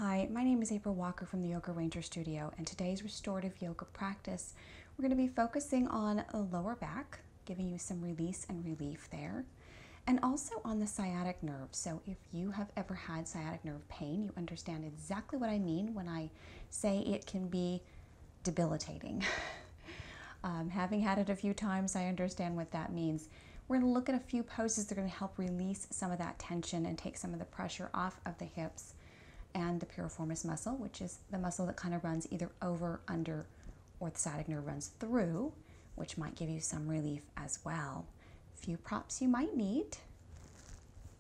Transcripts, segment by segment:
Hi, my name is Aprille Walker from the Yoga Ranger Studio, and today's restorative yoga practice, we're going to be focusing on the lower back, giving you some release and relief there, and also on the sciatic nerve. So if you have ever had sciatic nerve pain, you understand exactly what I mean when I say it can be debilitating. Having had it a few times, I understand what that means. We're going to look at a few poses that are going to help release some of that tension and take some of the pressure off of the hips and the piriformis muscle, which is the muscle that kind of runs either over, under, or the sciatic nerve runs through, which might give you some relief as well. A few props you might need.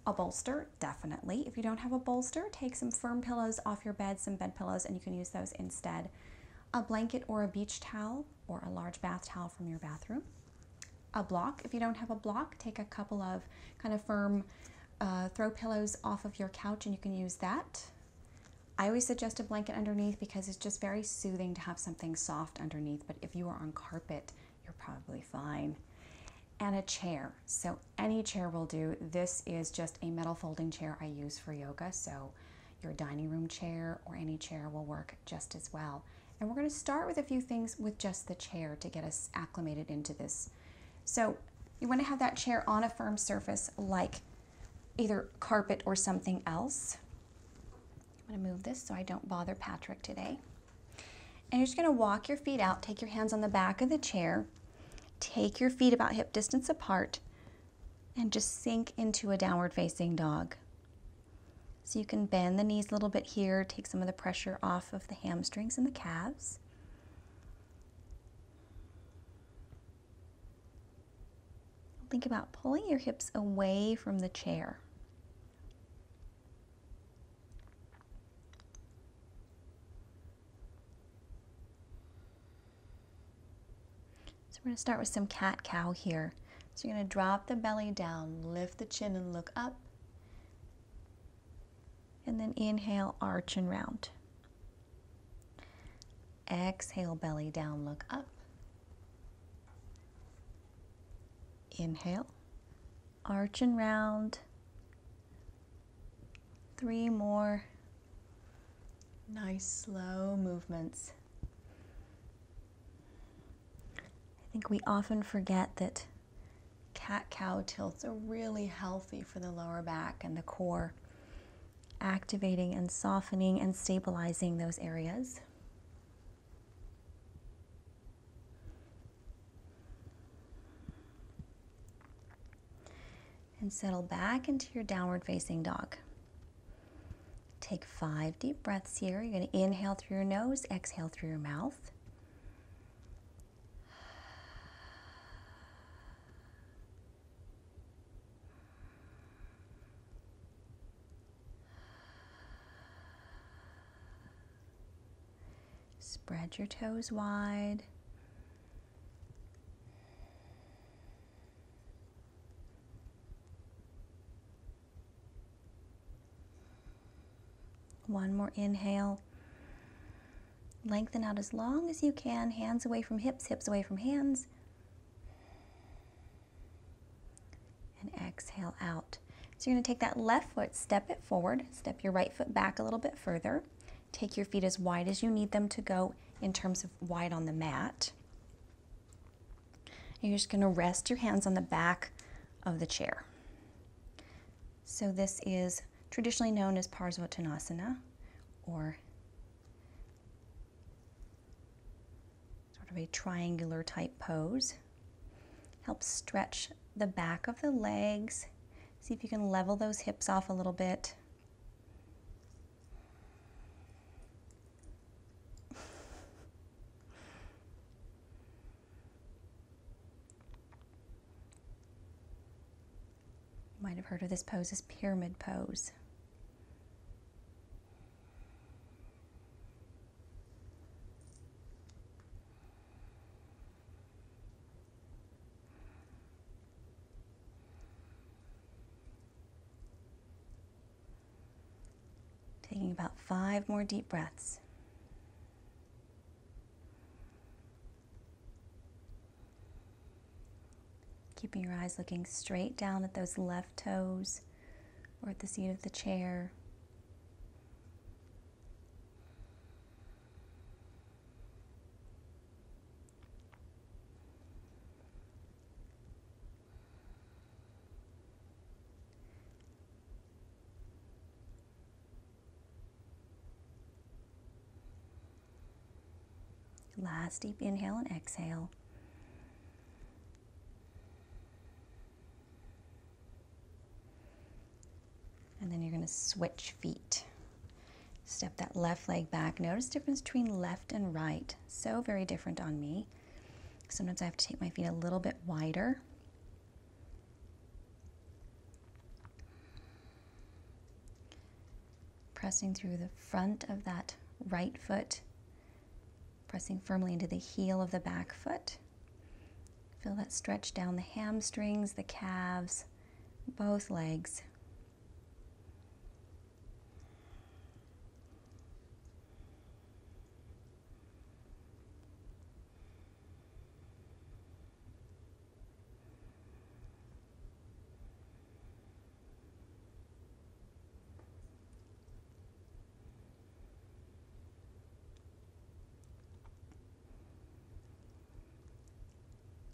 A bolster, definitely. If you don't have a bolster, take some firm pillows off your bed, some bed pillows, and you can use those instead. A blanket or a beach towel or a large bath towel from your bathroom. A block. If you don't have a block, take a couple of kind of firm throw pillows off of your couch and you can use that. I always suggest a blanket underneath because it's just very soothing to have something soft underneath, but if you are on carpet, you're probably fine. And a chair. So any chair will do. This is just a metal folding chair I use for yoga, so your dining room chair or any chair will work just as well. And we're going to start with a few things with just the chair to get us acclimated into this. So you want to have that chair on a firm surface like either carpet or something else. I'm going to move this so I don't bother Patrick today. And you're just going to walk your feet out, take your hands on the back of the chair, take your feet about hip distance apart, and just sink into a downward facing dog. So you can bend the knees a little bit here, take some of the pressure off of the hamstrings and the calves. Think about pulling your hips away from the chair. So we're going to start with some cat-cow here. So you're going to drop the belly down, lift the chin and look up. And then inhale, arch and round. Exhale, belly down, look up. Inhale, arch and round. 3 more. Nice slow movements. I think we often forget that cat-cow tilts are really healthy for the lower back and the core, activating and softening and stabilizing those areas. And settle back into your downward facing dog. Take 5 deep breaths here. You're going to inhale through your nose, exhale through your mouth. Spread your toes wide. One more inhale. Lengthen out as long as you can. Hands away from hips, hips away from hands. And exhale out. So you're going to take that left foot, step it forward, step your right foot back a little bit further. Take your feet as wide as you need them to go in terms of wide on the mat. And you're just going to rest your hands on the back of the chair. So this is traditionally known as Parswatanasana, or sort of a triangular type pose. Helps stretch the back of the legs. See if you can level those hips off a little bit. You might have heard of this pose as pyramid pose. Taking about 5 more deep breaths. Keeping your eyes looking straight down at those left toes or at the seat of the chair. Last deep inhale and exhale. And then you're going to switch feet. Step that left leg back. Notice the difference between left and right. So very different on me. Sometimes I have to take my feet a little bit wider. Pressing through the front of that right foot. Pressing firmly into the heel of the back foot. Feel that stretch down the hamstrings, the calves, both legs.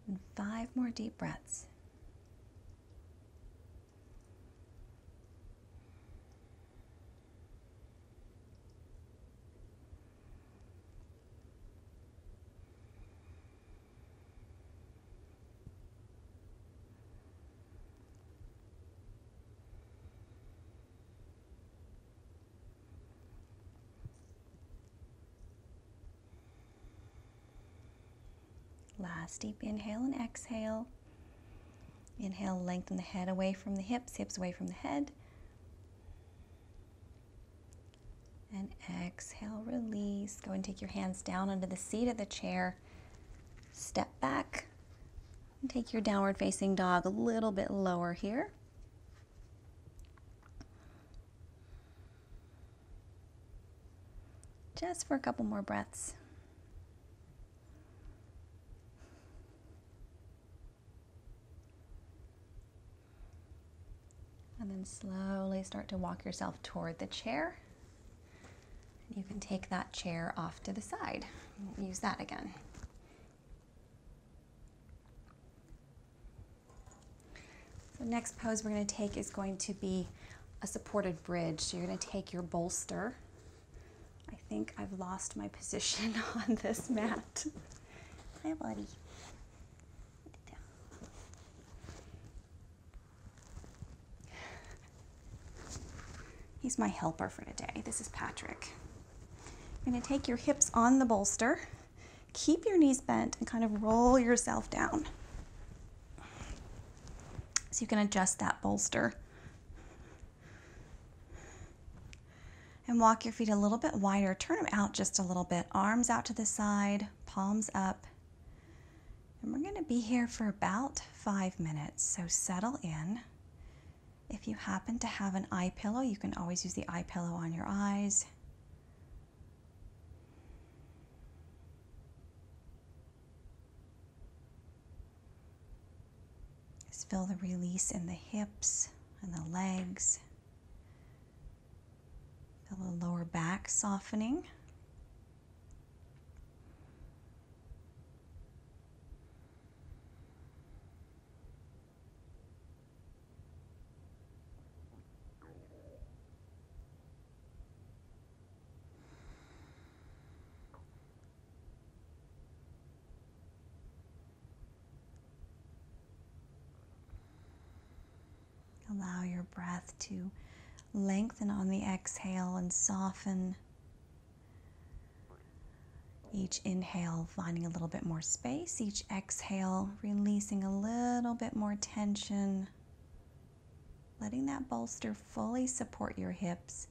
And 5 more deep breaths. Last deep inhale and exhale. Inhale, lengthen the head away from the hips, hips away from the head. And exhale, release. Go and take your hands down onto the seat of the chair. Step back and take your downward facing dog a little bit lower here. Just for a couple more breaths. And then slowly start to walk yourself toward the chair. You can take that chair off to the side. Use that again. So next pose we're going to take is going to be a supported bridge. So you're going to take your bolster. I think I've lost my position on this mat. Hi, buddy. He's my helper for today. This is Patrick. You're going to take your hips on the bolster. Keep your knees bent and kind of roll yourself down. So you can adjust that bolster. And walk your feet a little bit wider. Turn them out just a little bit. Arms out to the side, palms up. And we're going to be here for about 5 minutes. So settle in. If you happen to have an eye pillow, you can always use the eye pillow on your eyes. Just feel the release in the hips and the legs. Feel the lower back softening. Allow your breath to lengthen on the exhale and soften. Each inhale, finding a little bit more space. Each exhale, releasing a little bit more tension. Letting that bolster fully support your hips.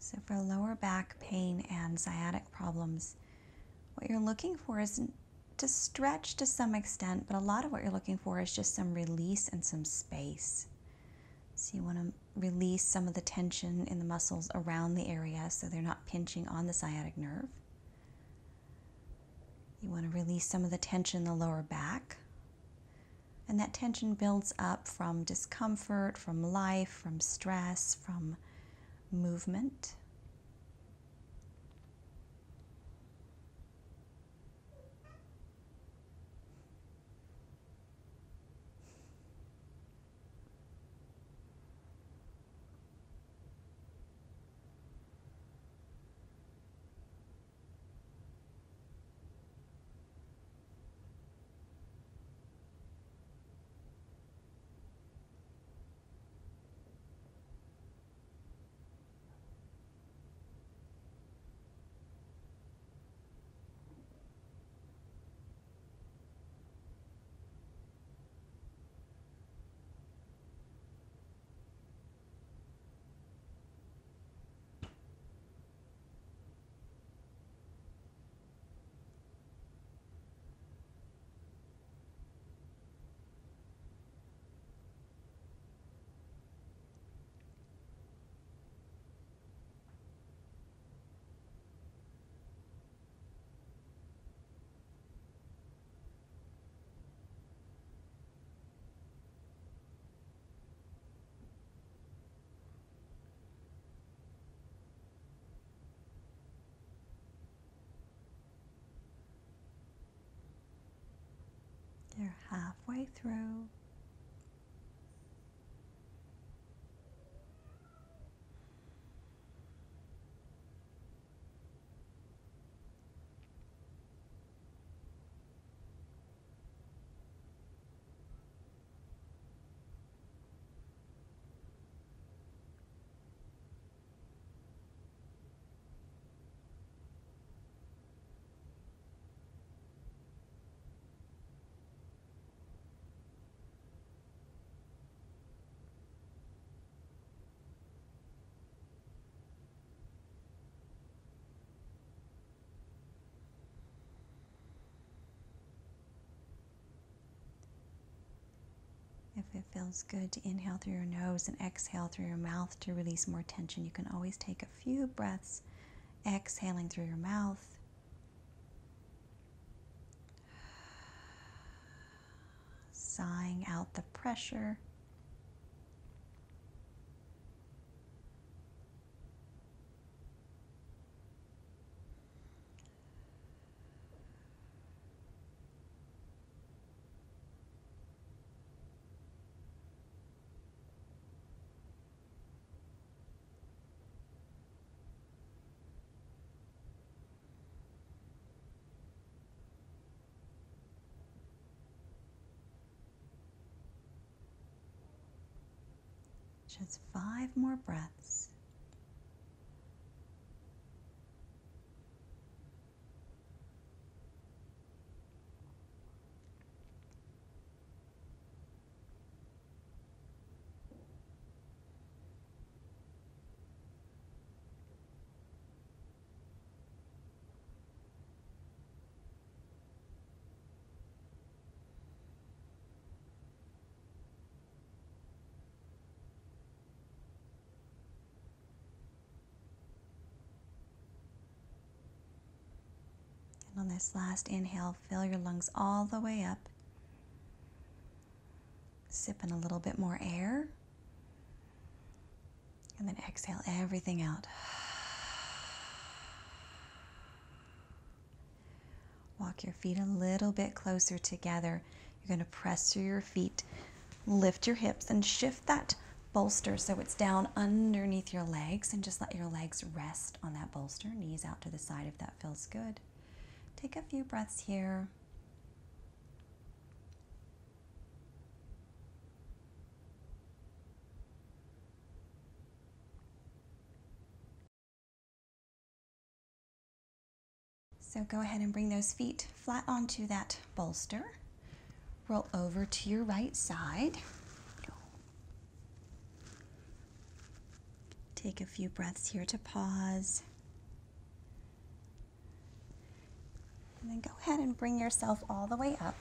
So for lower back pain and sciatic problems, what you're looking for is to stretch to some extent, but a lot of what you're looking for is just some release and some space. So you want to release some of the tension in the muscles around the area so they're not pinching on the sciatic nerve. You want to release some of the tension in the lower back. And that tension builds up from discomfort, from life, from stress, from movement. halfway through. If it feels good to inhale through your nose and exhale through your mouth to release more tension, you can always take a few breaths exhaling through your mouth. Sighing out the pressure. Just 5 more breaths. On this last inhale, fill your lungs all the way up. Sip in a little bit more air. And then exhale everything out. Walk your feet a little bit closer together. You're going to press through your feet, lift your hips, and shift that bolster so it's down underneath your legs, and just let your legs rest on that bolster. Knees out to the side if that feels good. Take a few breaths here. So go ahead and bring those feet flat onto that bolster. Roll over to your right side. Take a few breaths here to pause. And then go ahead and bring yourself all the way up.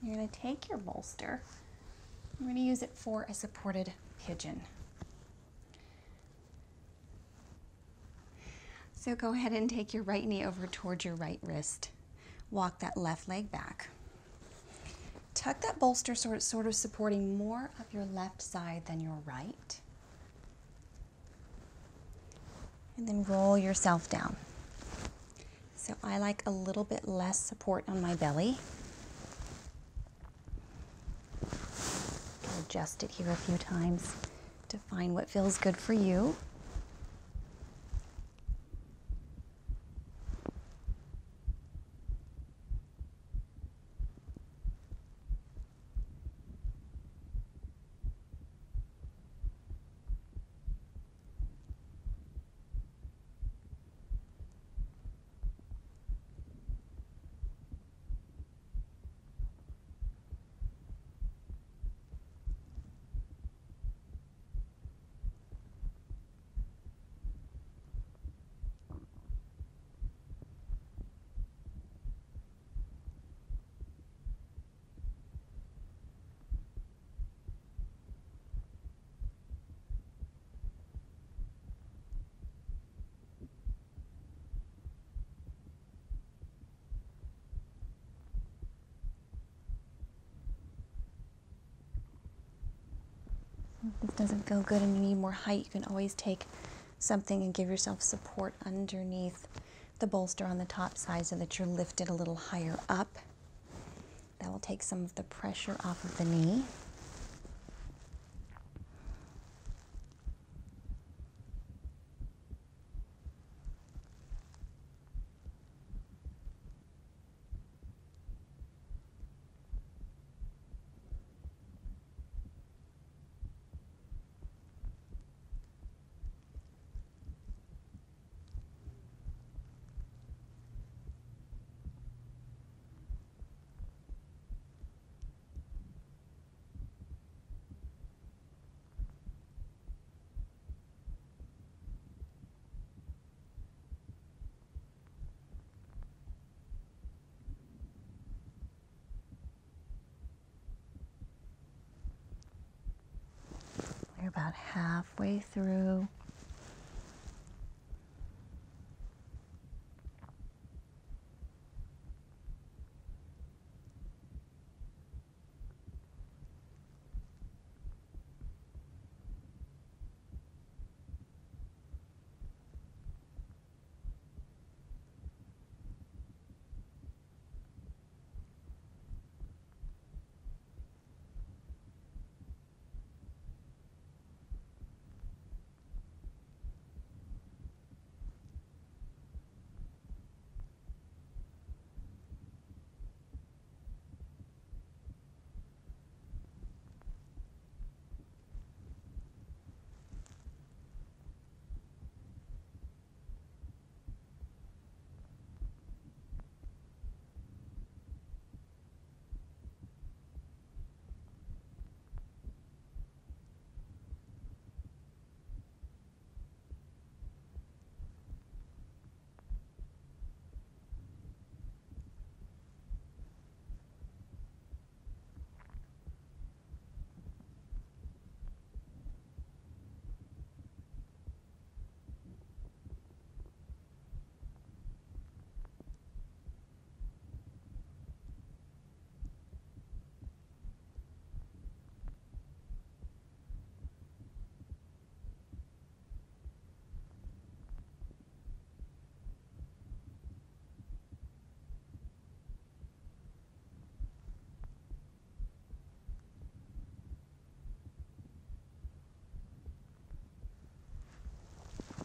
You're going to take your bolster. You're going to use it for a supported pigeon. So go ahead and take your right knee over towards your right wrist. Walk that left leg back. Tuck that bolster sort of supporting more of your left side than your right. And then roll yourself down. So I like a little bit less support on my belly. Adjust it here a few times to find what feels good for you. If this doesn't feel good and you need more height, you can always take something and give yourself support underneath the bolster on the top side so that you're lifted a little higher up. That will take some of the pressure off of the knee. We're about halfway through.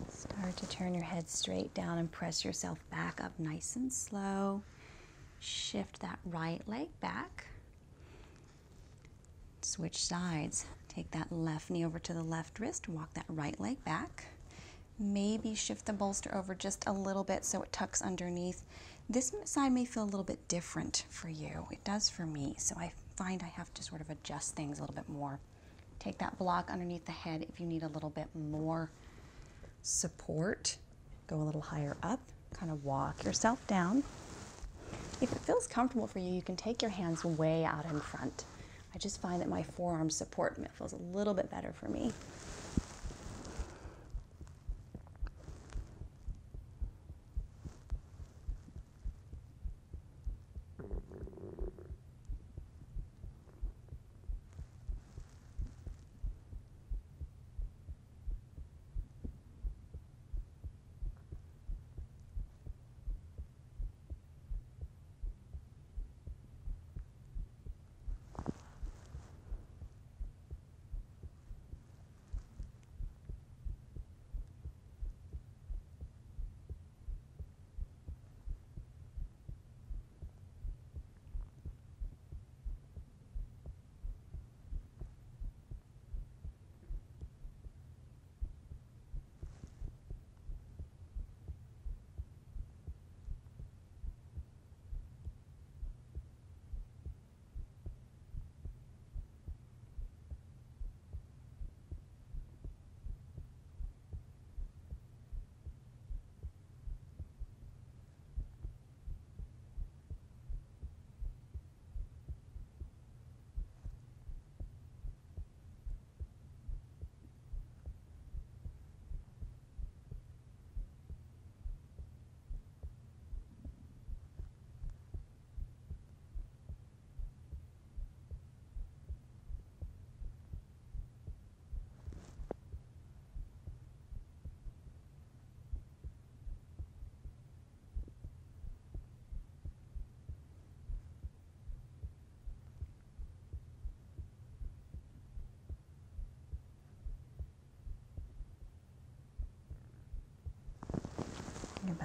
Start to turn your head straight down and press yourself back up nice and slow. Shift that right leg back. Switch sides. Take that left knee over to the left wrist, walk that right leg back. Maybe shift the bolster over just a little bit so it tucks underneath. This side may feel a little bit different for you. It does for me, so I find I have to sort of adjust things a little bit more. Take that block underneath the head if you need a little bit more support. Go a little higher up, kind of walk yourself down. If it feels comfortable for you, you can take your hands way out in front. I just find that my forearm support feels a little bit better for me.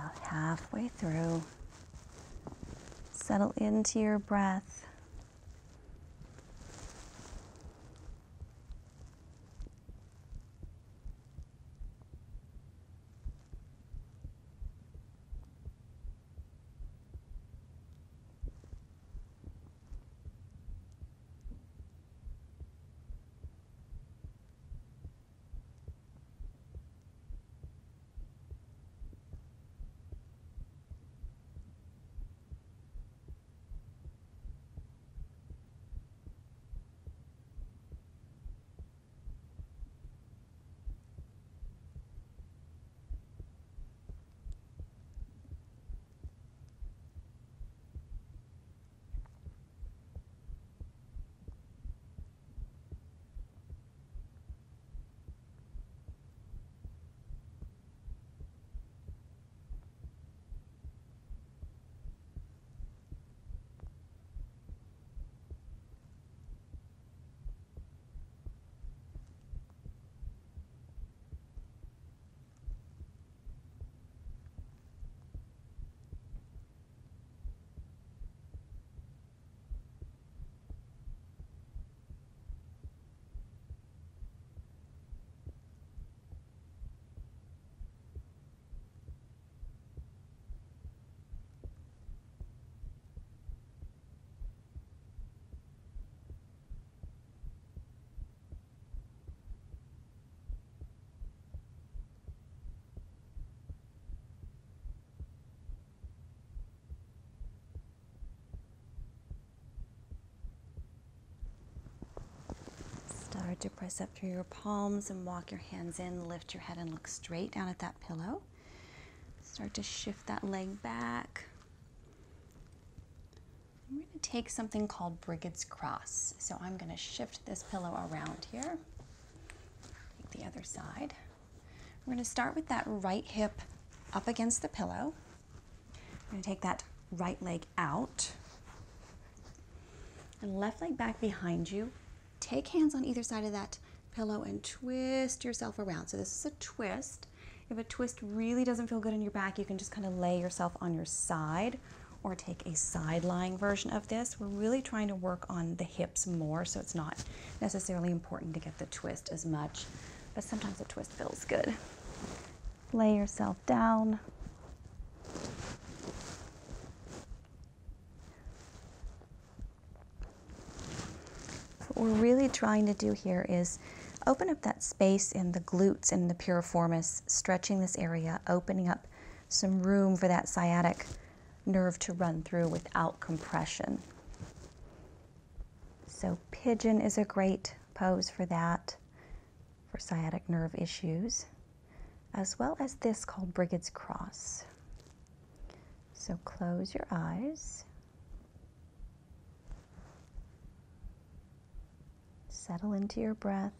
about halfway through. Settle into your breath. Start to press up through your palms and walk your hands in. Lift your head and look straight down at that pillow. Start to shift that leg back. I'm going to take something called Brigid's Cross. So I'm going to shift this pillow around here. Take the other side. We're going to start with that right hip up against the pillow. I'm going to take that right leg out. And left leg back behind you. Take hands on either side of that pillow and twist yourself around. So this is a twist. If a twist really doesn't feel good in your back, you can just kind of lay yourself on your side or take a side-lying version of this. We're really trying to work on the hips more, so it's not necessarily important to get the twist as much, but sometimes a twist feels good. Lay yourself down. What we're really trying to do here is open up that space in the glutes and the piriformis, stretching this area, opening up some room for that sciatic nerve to run through without compression. So Pigeon is a great pose for that, for sciatic nerve issues, as well as this called Brigid's Cross. So close your eyes. Settle into your breath.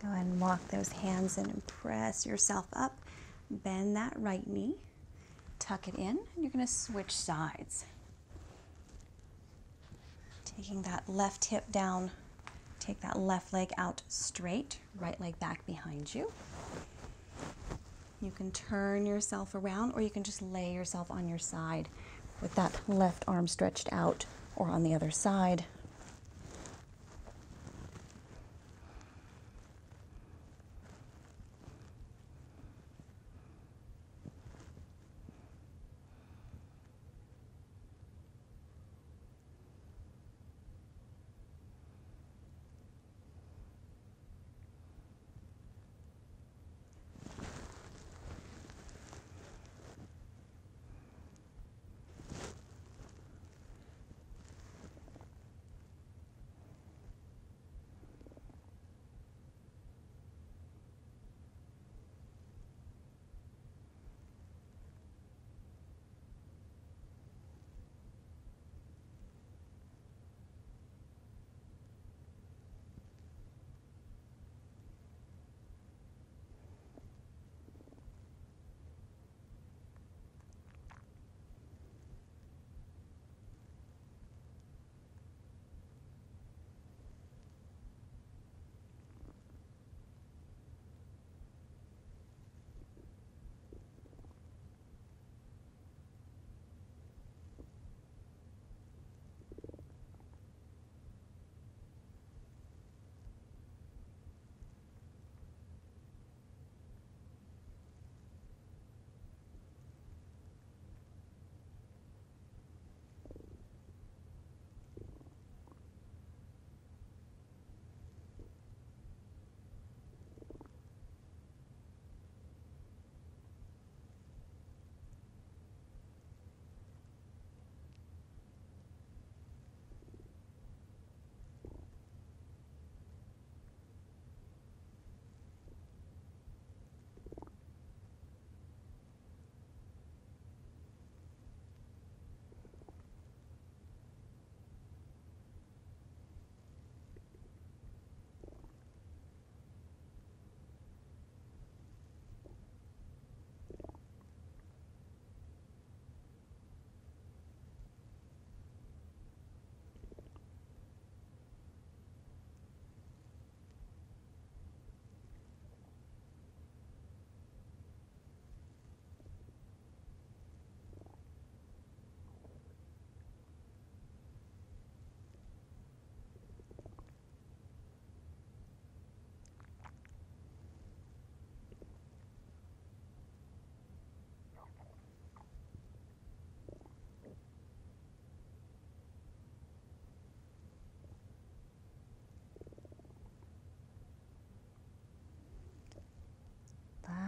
Go ahead and walk those hands in and press yourself up. Bend that right knee, tuck it in, and you're going to switch sides. Taking that left hip down, take that left leg out straight, right leg back behind you. You can turn yourself around, or you can just lay yourself on your side with that left arm stretched out, or on the other side.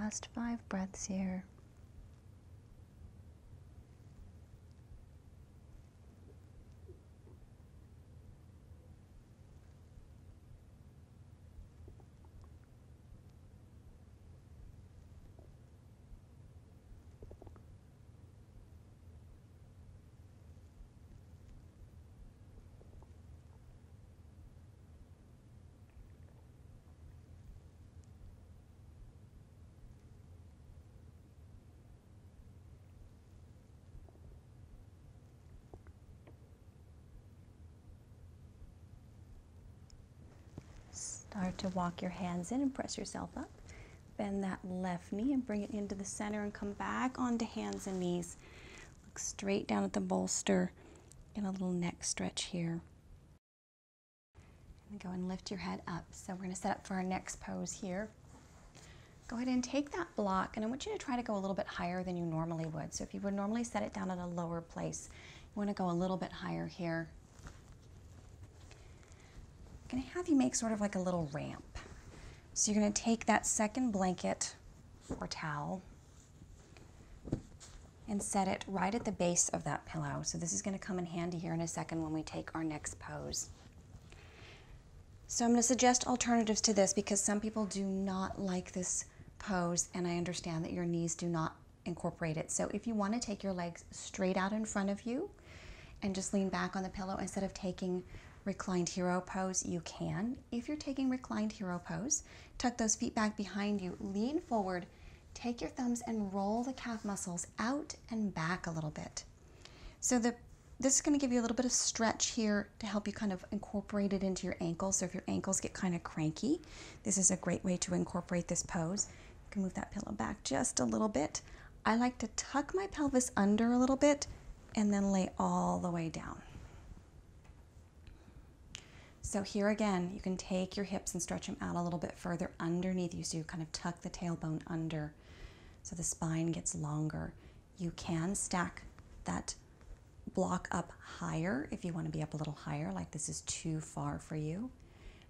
Last 5 breaths here. Start to walk your hands in and press yourself up. Bend that left knee and bring it into the center and come back onto hands and knees. Look straight down at the bolster and a little neck stretch here. And go and lift your head up. So we're going to set up for our next pose here. Go ahead and take that block, and I want you to try to go a little bit higher than you normally would. So if you would normally set it down at a lower place, you want to go a little bit higher here. I'm going to have you make sort of like a little ramp. So you're going to take that second blanket or towel and set it right at the base of that pillow. So this is going to come in handy here in a second when we take our next pose. So I'm going to suggest alternatives to this because some people do not like this pose, and I understand that your knees do not incorporate it. So if you want to take your legs straight out in front of you and just lean back on the pillow instead of taking reclined hero pose, you can. If you're taking reclined hero pose, tuck those feet back behind you, lean forward, take your thumbs and roll the calf muscles out and back a little bit. So this is going to give you a little bit of stretch here to help you kind of incorporate it into your ankles. So if your ankles get kind of cranky, this is a great way to incorporate this pose. You can move that pillow back just a little bit. I like to tuck my pelvis under a little bit and then lay all the way down. So here again, you can take your hips and stretch them out a little bit further underneath you, so you kind of tuck the tailbone under so the spine gets longer. You can stack that block up higher if you want to be up a little higher, like this is too far for you.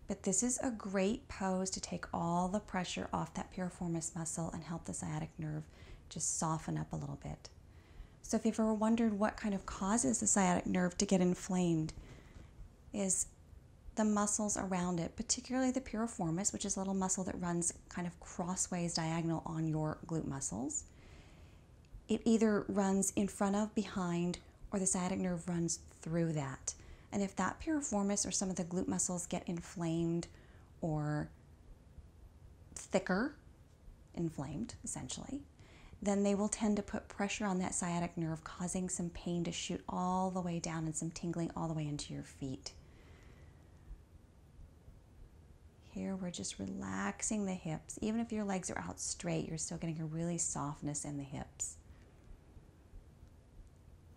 But this is a great pose to take all the pressure off that piriformis muscle and help the sciatic nerve just soften up a little bit. So if you've ever wondered what kind of causes the sciatic nerve to get inflamed, is the muscles around it, particularly the piriformis, which is a little muscle that runs kind of crossways diagonal on your glute muscles. It either runs in front of, behind, or the sciatic nerve runs through that. And if that piriformis or some of the glute muscles get inflamed or thicker, inflamed essentially, then they will tend to put pressure on that sciatic nerve, causing some pain to shoot all the way down and some tingling all the way into your feet. Here we're just relaxing the hips. Even if your legs are out straight, you're still getting a really softness in the hips.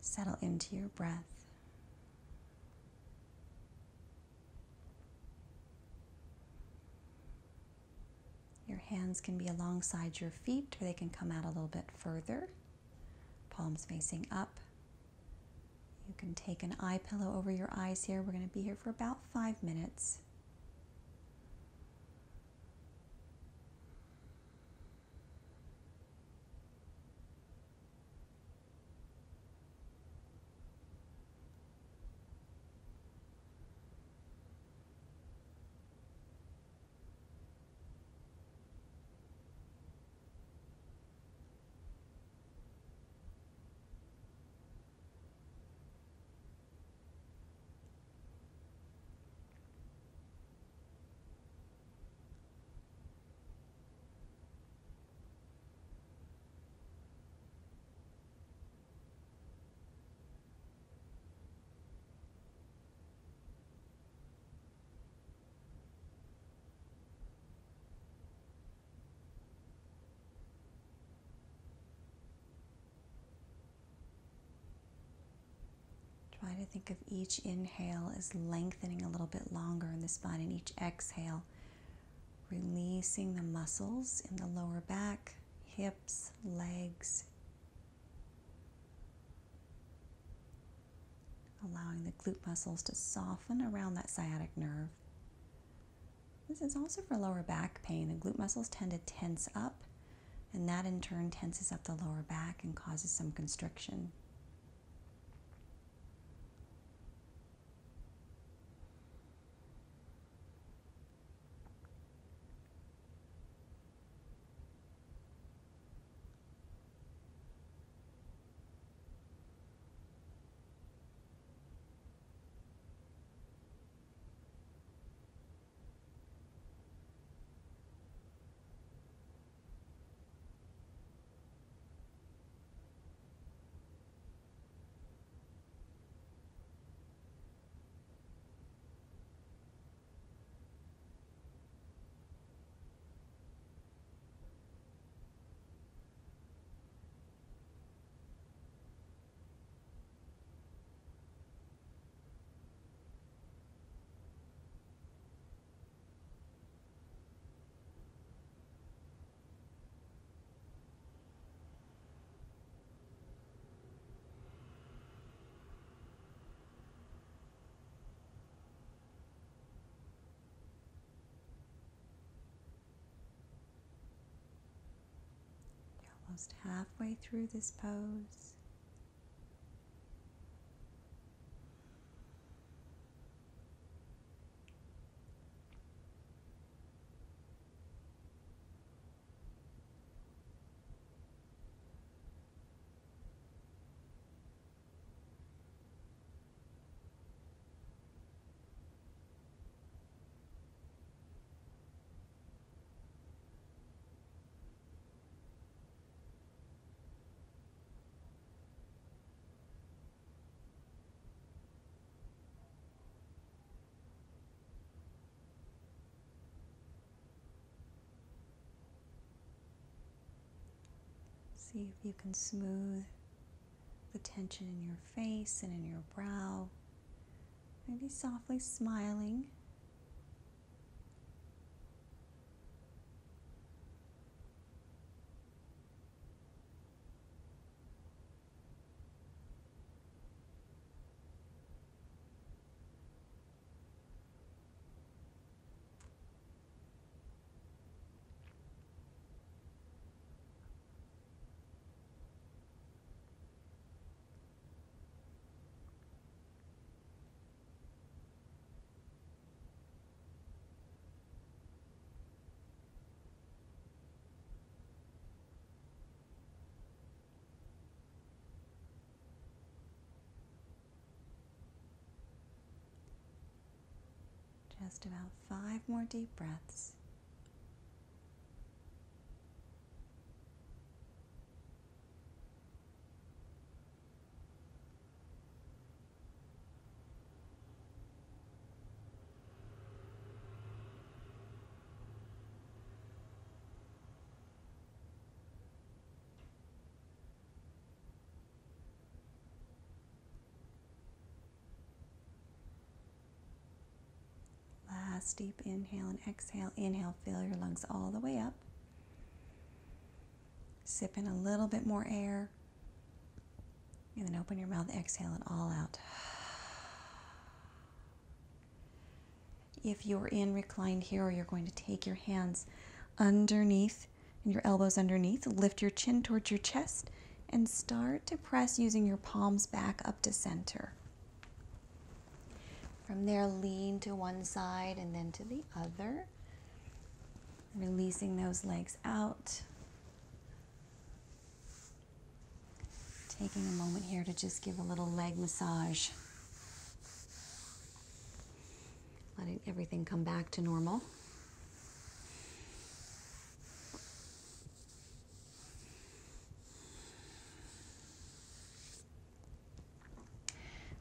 Settle into your breath. Your hands can be alongside your feet, or they can come out a little bit further. Palms facing up. You can take an eye pillow over your eyes here. We're going to be here for about 5 minutes. Try to think of each inhale as lengthening a little bit longer in the spine, and each exhale releasing the muscles in the lower back, hips, legs, allowing the glute muscles to soften around that sciatic nerve. This is also for lower back pain. The glute muscles tend to tense up, and that in turn tenses up the lower back and causes some constriction. Almost halfway through this pose. See if you can smooth the tension in your face and in your brow. Maybe softly smiling. Just about 5 more deep breaths. Last deep inhale and exhale. Inhale, fill your lungs all the way up. Sip in a little bit more air. And then open your mouth, exhale it all out. If you're in reclined here, you're going to take your hands underneath and your elbows underneath. Lift your chin towards your chest and start to press using your palms back up to center. From there, lean to one side and then to the other. Releasing those legs out. Taking a moment here to just give a little leg massage. Letting everything come back to normal.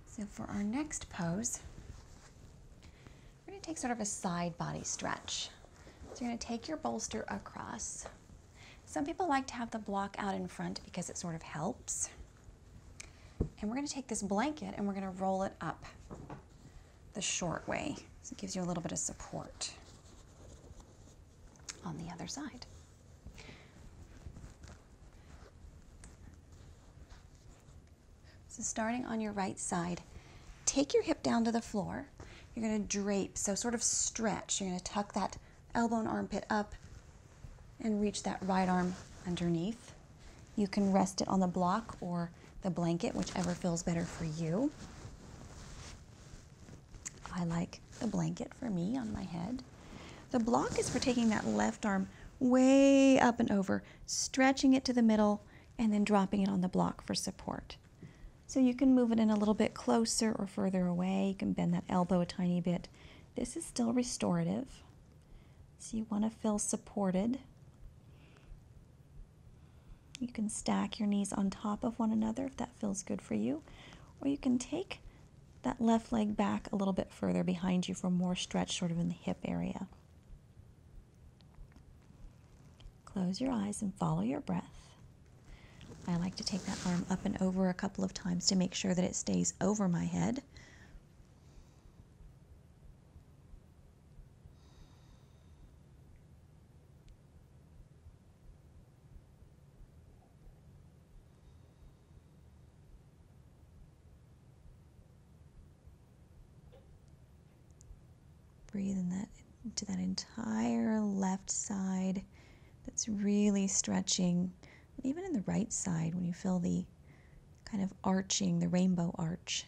So for our next pose, we're going to take sort of a side body stretch. So you're going to take your bolster across. Some people like to have the block out in front because it sort of helps. And we're going to take this blanket and we're going to roll it up the short way. So it gives you a little bit of support on the other side. So starting on your right side, take your hip down to the floor. You're going to drape, so sort of stretch. You're going to tuck that elbow and armpit up and reach that right arm underneath. You can rest it on the block or the blanket, whichever feels better for you. I like the blanket for me on my head. The block is for taking that left arm way up and over, stretching it to the middle, and then dropping it on the block for support. So you can move it in a little bit closer or further away. You can bend that elbow a tiny bit. This is still restorative. So you want to feel supported. You can stack your knees on top of one another if that feels good for you. Or you can take that left leg back a little bit further behind you for more stretch sort of in the hip area. Close your eyes and follow your breath. I like to take that arm up and over a couple of times to make sure that it stays over my head. Breathe in that into that entire left side that's really stretching. Even in the right side, when you feel the kind of arching, the rainbow arch.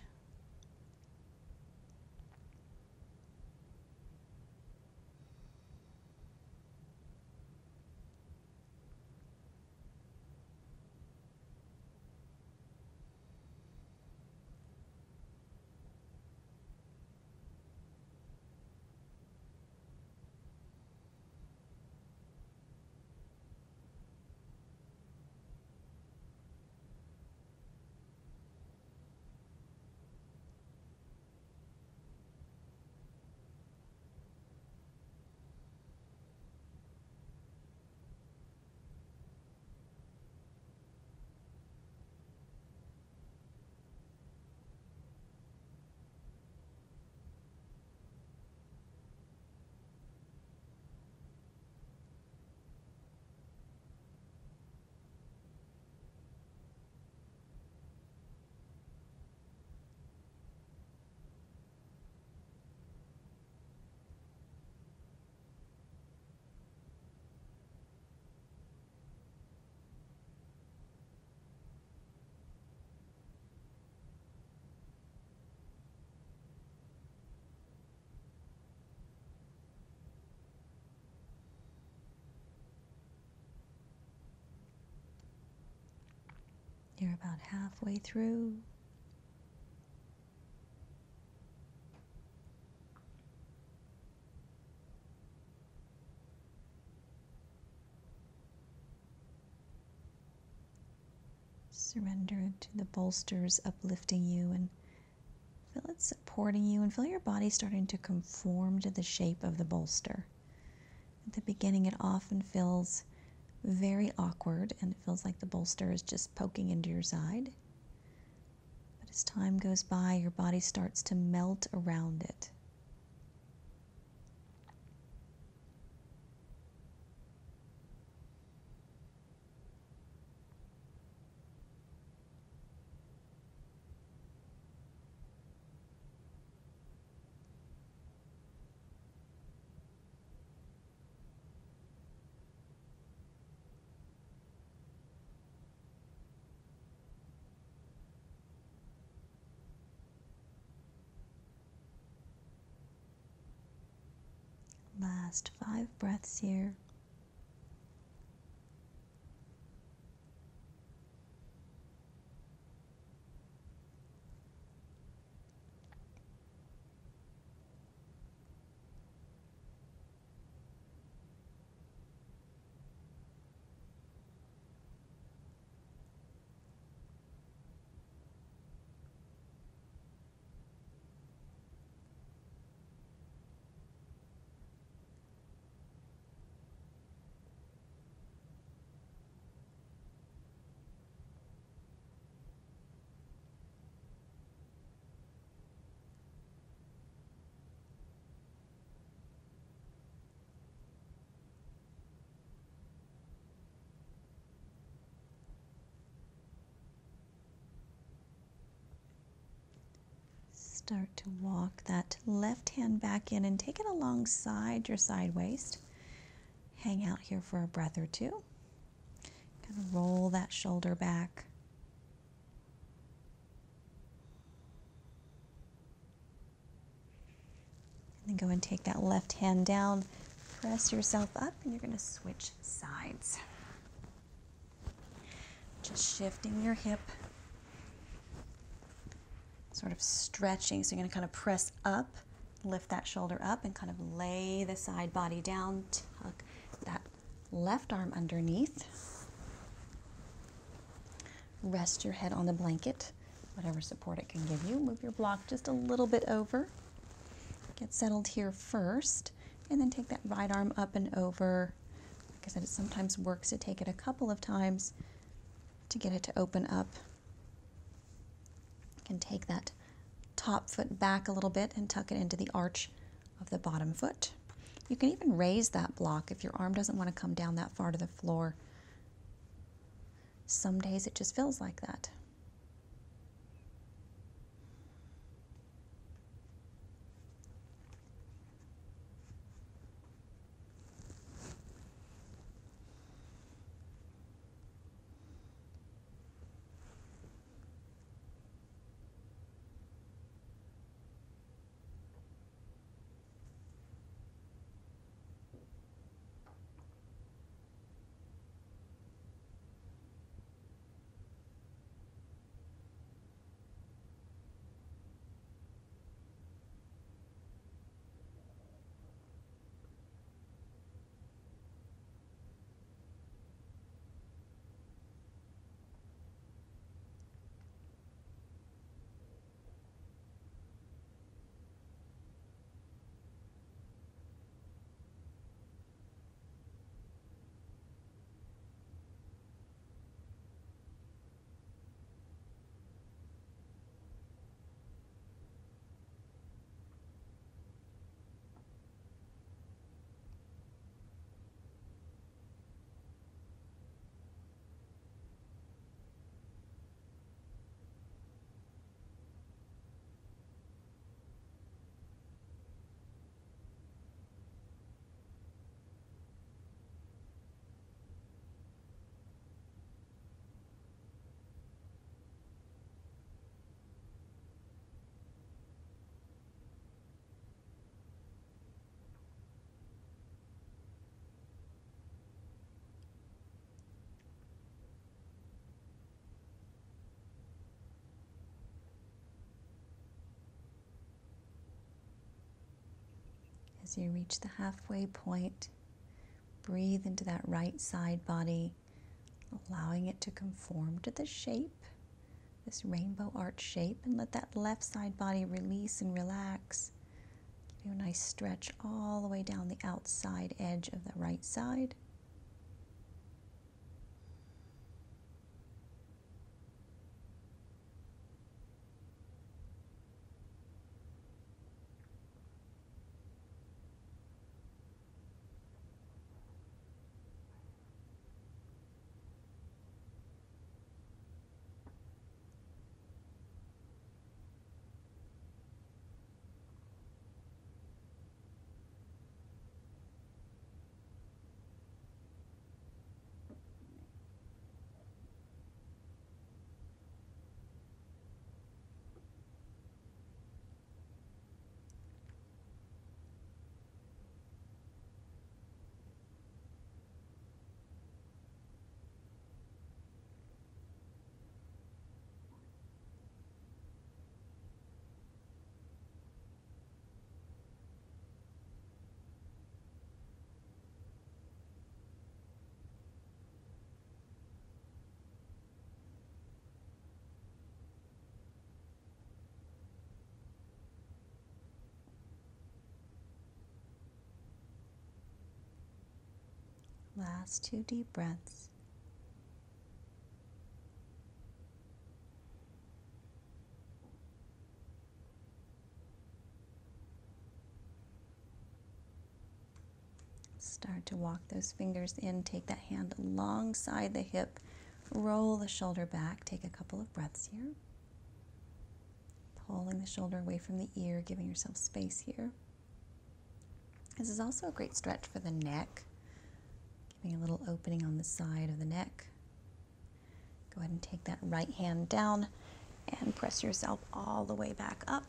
You're about halfway through. Surrender to the bolsters uplifting you and feel it supporting you, and feel your body starting to conform to the shape of the bolster. At the beginning, it often feels very awkward and it feels like the bolster is just poking into your side. But as time goes by, your body starts to melt around it. Last 5 breaths here. Start to walk that left hand back in and take it alongside your side waist. Hang out here for a breath or two. Kind of roll that shoulder back. And then go and take that left hand down. Press yourself up and you're going to switch sides. Just shifting your hip. Sort of stretching, so you're going to kind of press up, lift that shoulder up, and kind of lay the side body down. Tuck that left arm underneath. Rest your head on the blanket, whatever support it can give you. Move your block just a little bit over. Get settled here first, and then take that right arm up and over. Like I said, it sometimes works to take it a couple of times to get it to open up. Can take that top foot back a little bit and tuck it into the arch of the bottom foot. You can even raise that block if your arm doesn't want to come down that far to the floor. Some days it just feels like that. As you reach the halfway point, breathe into that right side body, allowing it to conform to the shape, this rainbow arch shape, and let that left side body release and relax. Give you a nice stretch all the way down the outside edge of the right side. Last 2 deep breaths. Start to walk those fingers in. Take that hand alongside the hip. Roll the shoulder back. Take a couple of breaths here. Pulling the shoulder away from the ear, giving yourself space here. This is also a great stretch for the neck. Giving a little opening on the side of the neck. Go ahead and take that right hand down and press yourself all the way back up.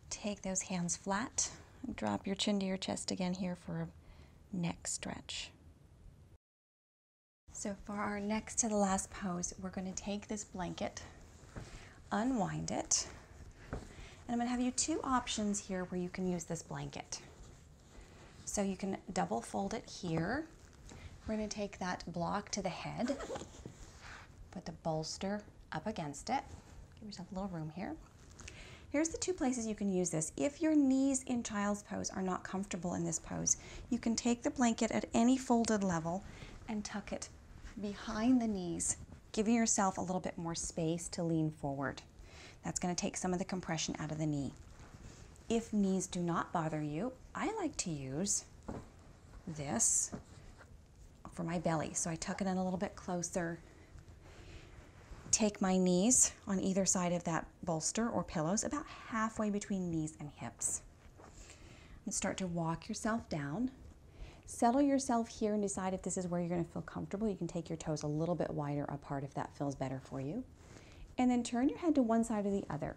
Take those hands flat and drop your chin to your chest again here for a neck stretch. So for our next to the last pose, we're going to take this blanket, unwind it, and I'm going to have you 2 options here where you can use this blanket. So you can double fold it here. We're going to take that block to the head, put the bolster up against it. Give yourself a little room here. Here's the 2 places you can use this. If your knees in child's pose are not comfortable in this pose, you can take the blanket at any folded level and tuck it behind the knees, giving yourself a little bit more space to lean forward. That's going to take some of the compression out of the knee. If knees do not bother you, I like to use this for my belly. So I tuck it in a little bit closer. Take my knees on either side of that bolster or pillows, about halfway between knees and hips. And start to walk yourself down. Settle yourself here and decide if this is where you're going to feel comfortable. You can take your toes a little bit wider apart if that feels better for you. And then turn your head to one side or the other.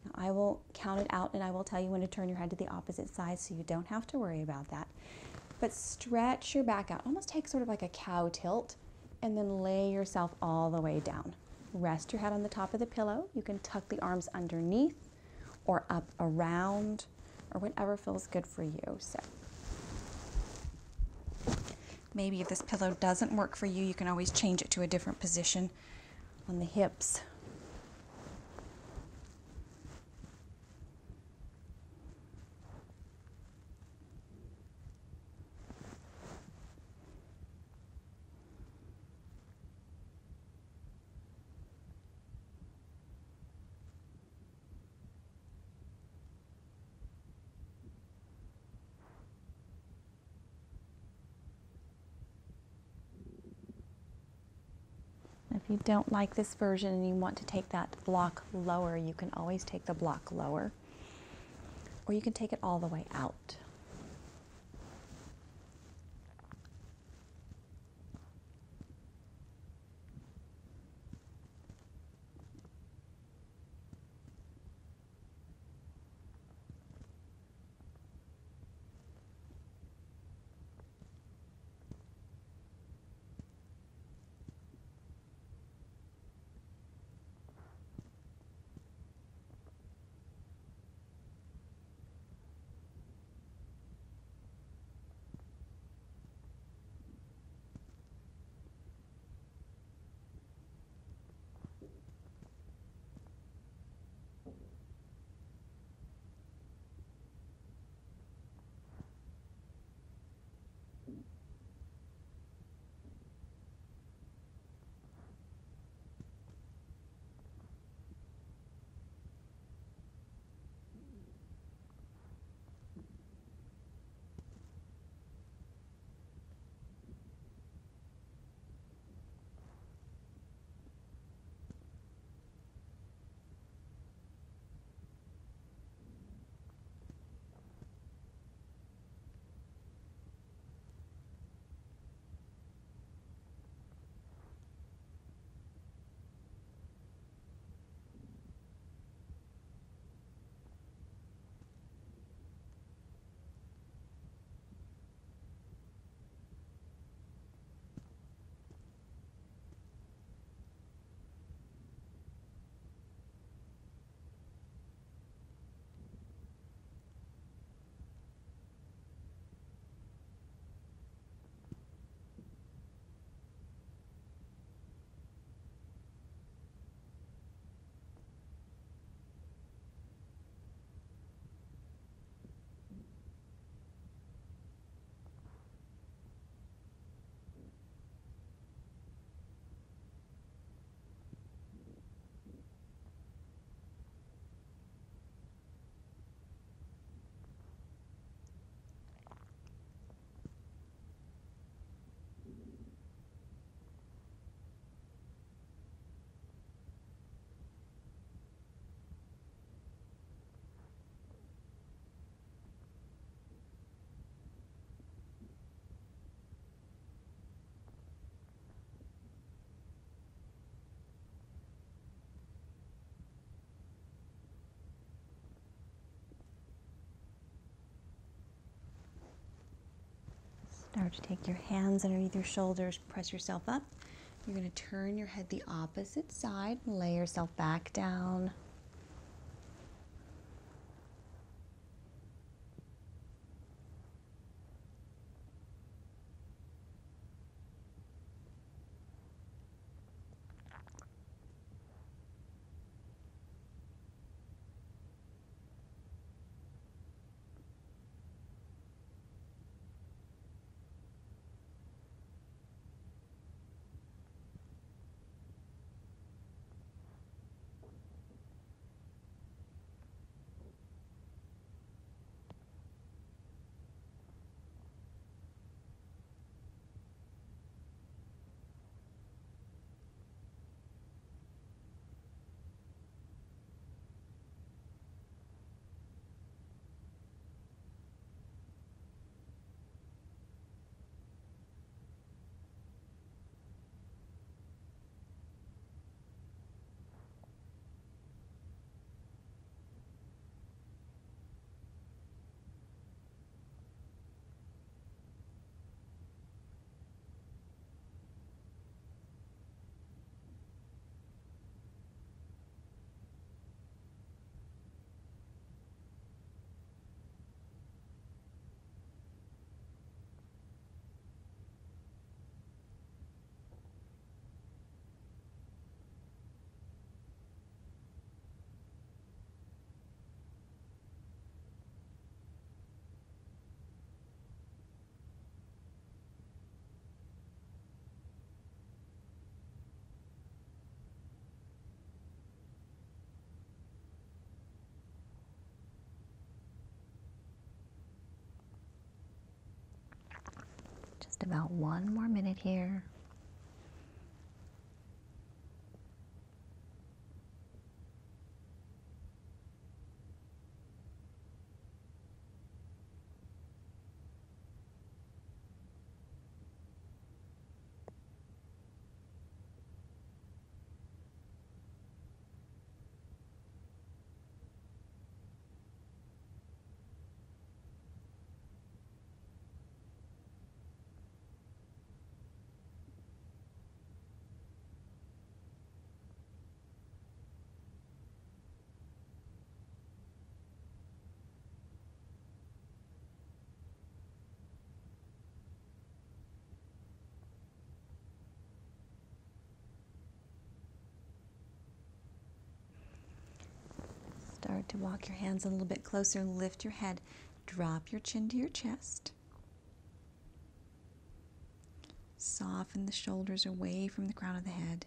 Now, I will count it out and I will tell you when to turn your head to the opposite side so you don't have to worry about that. But stretch your back out. Almost take sort of like a cow tilt and then lay yourself all the way down. Rest your head on the top of the pillow. You can tuck the arms underneath or up around or whatever feels good for you. So maybe if this pillow doesn't work for you, you can always change it to a different position on the hips. If you don't like this version and you want to take that block lower, you can always take the block lower, or you can take it all the way out. Start to take your hands underneath your shoulders, press yourself up. You're going to turn your head the opposite side, lay yourself back down. Just about one more minute here. Start to walk your hands a little bit closer, lift your head, drop your chin to your chest. Soften the shoulders away from the crown of the head.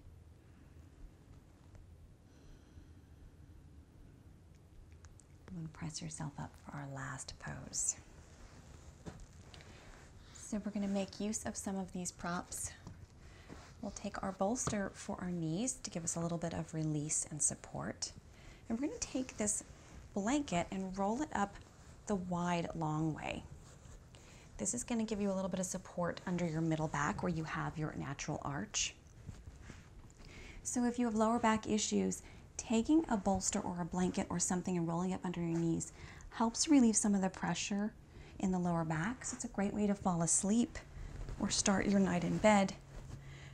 And press yourself up for our last pose. So we're going to make use of some of these props. We'll take our bolster for our knees to give us a little bit of release and support. And we're going to take this blanket and roll it up the wide, long way. This is going to give you a little bit of support under your middle back where you have your natural arch. So if you have lower back issues, taking a bolster or a blanket or something and rolling up under your knees helps relieve some of the pressure in the lower back. So it's a great way to fall asleep or start your night in bed.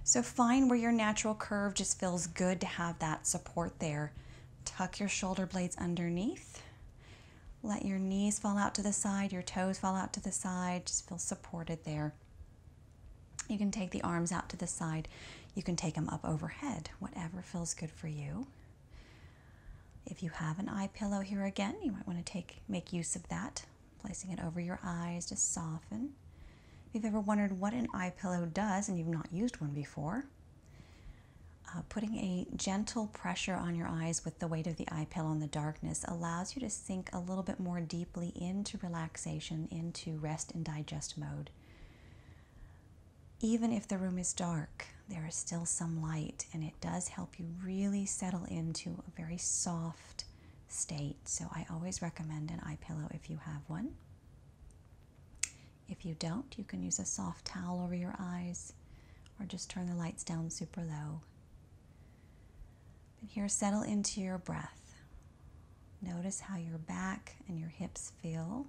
So find where your natural curve just feels good to have that support there. Tuck your shoulder blades underneath. Let your knees fall out to the side, your toes fall out to the side. Just feel supported there. You can take the arms out to the side. You can take them up overhead, whatever feels good for you. If you have an eye pillow here again, you might want to make use of that. Placing it over your eyes to soften. If you've ever wondered what an eye pillow does and you've not used one before, putting a gentle pressure on your eyes with the weight of the eye pillow in the darkness allows you to sink a little bit more deeply into relaxation, into rest and digest mode. Even if the room is dark, there is still some light, and it does help you really settle into a very soft state. So I always recommend an eye pillow if you have one. If you don't, you can use a soft towel over your eyes or just turn the lights down super low. But here, settle into your breath. Notice how your back and your hips feel.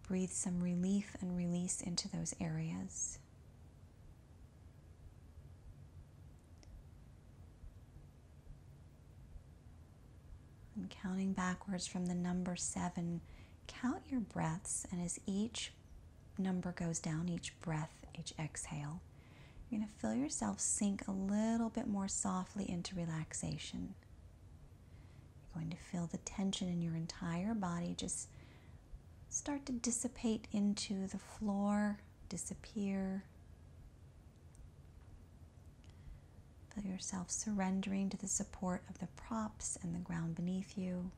Breathe some relief and release into those areas. And counting backwards from the number 7, count your breaths, and as each number goes down, each breath, each exhale, you're going to feel yourself sink a little bit more softly into relaxation. You're going to feel the tension in your entire body just start to dissipate into the floor, disappear. Feel yourself surrendering to the support of the props and the ground beneath you.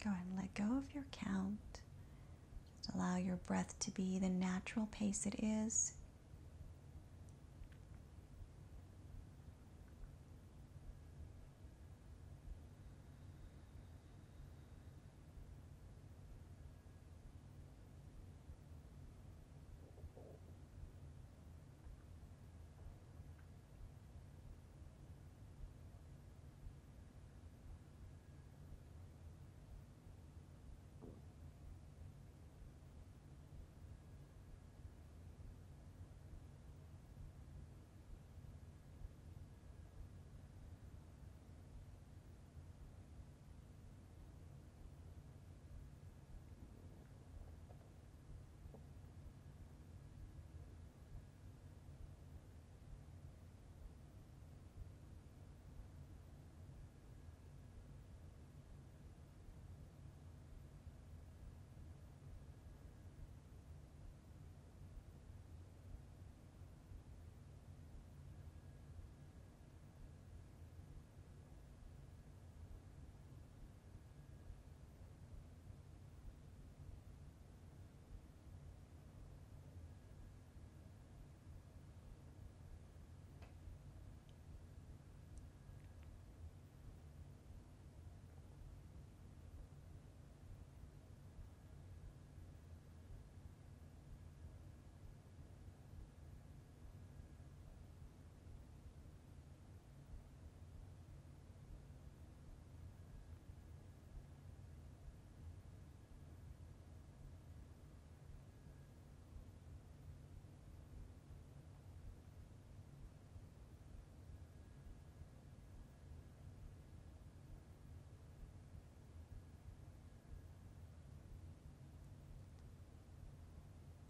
Go ahead and let go of your count. Just allow your breath to be the natural pace it is.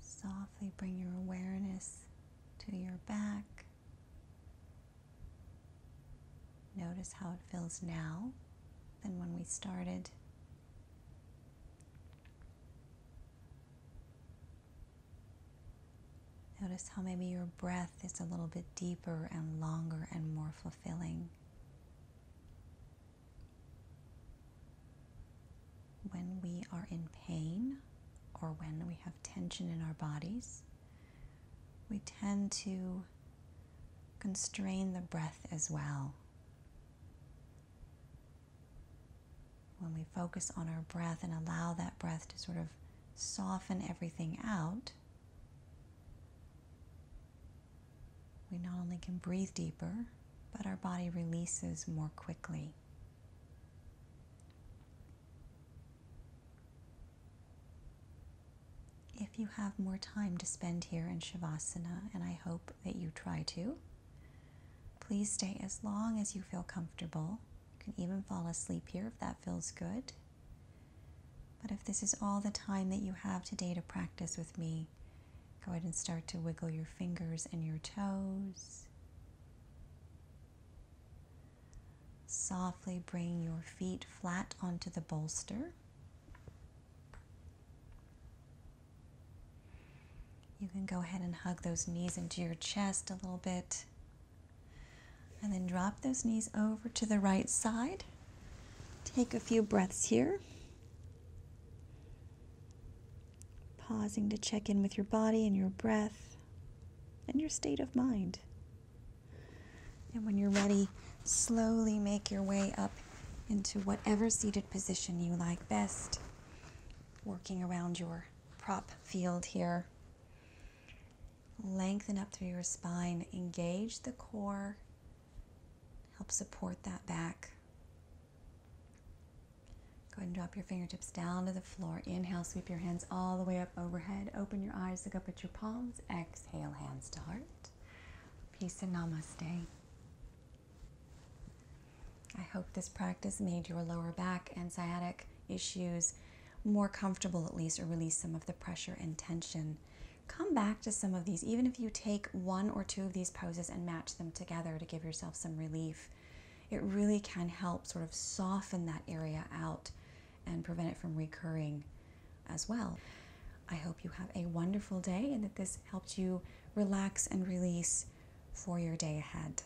Softly bring your awareness to your back. Notice how it feels now than when we started. Notice how maybe your breath is a little bit deeper and longer and more fulfilling. When we are in pain or when we have tension in our bodies, we tend to constrain the breath as well. When we focus on our breath and allow that breath to sort of soften everything out, we not only can breathe deeper, but our body releases more quickly. If you have more time to spend here in Shavasana, and I hope that you try to, please stay as long as you feel comfortable. You can even fall asleep here if that feels good. But if this is all the time that you have today to practice with me, go ahead and start to wiggle your fingers and your toes. Softly bring your feet flat onto the bolster. You can go ahead and hug those knees into your chest a little bit. And then drop those knees over to the right side. Take a few breaths here. Pausing to check in with your body and your breath and your state of mind. And when you're ready, slowly make your way up into whatever seated position you like best. Working around your prop field here. Lengthen up through your spine. Engage the core. Help support that back. Go ahead and drop your fingertips down to the floor. Inhale, sweep your hands all the way up overhead. Open your eyes, look up at your palms. Exhale, hands to heart. Peace and namaste. I hope this practice made your lower back and sciatic issues more comfortable at least, or release some of the pressure and tension. Come back to some of these, even if you take one or two of these poses and match them together to give yourself some relief. It really can help sort of soften that area out and prevent it from recurring as well. I hope you have a wonderful day and that this helped you relax and release for your day ahead.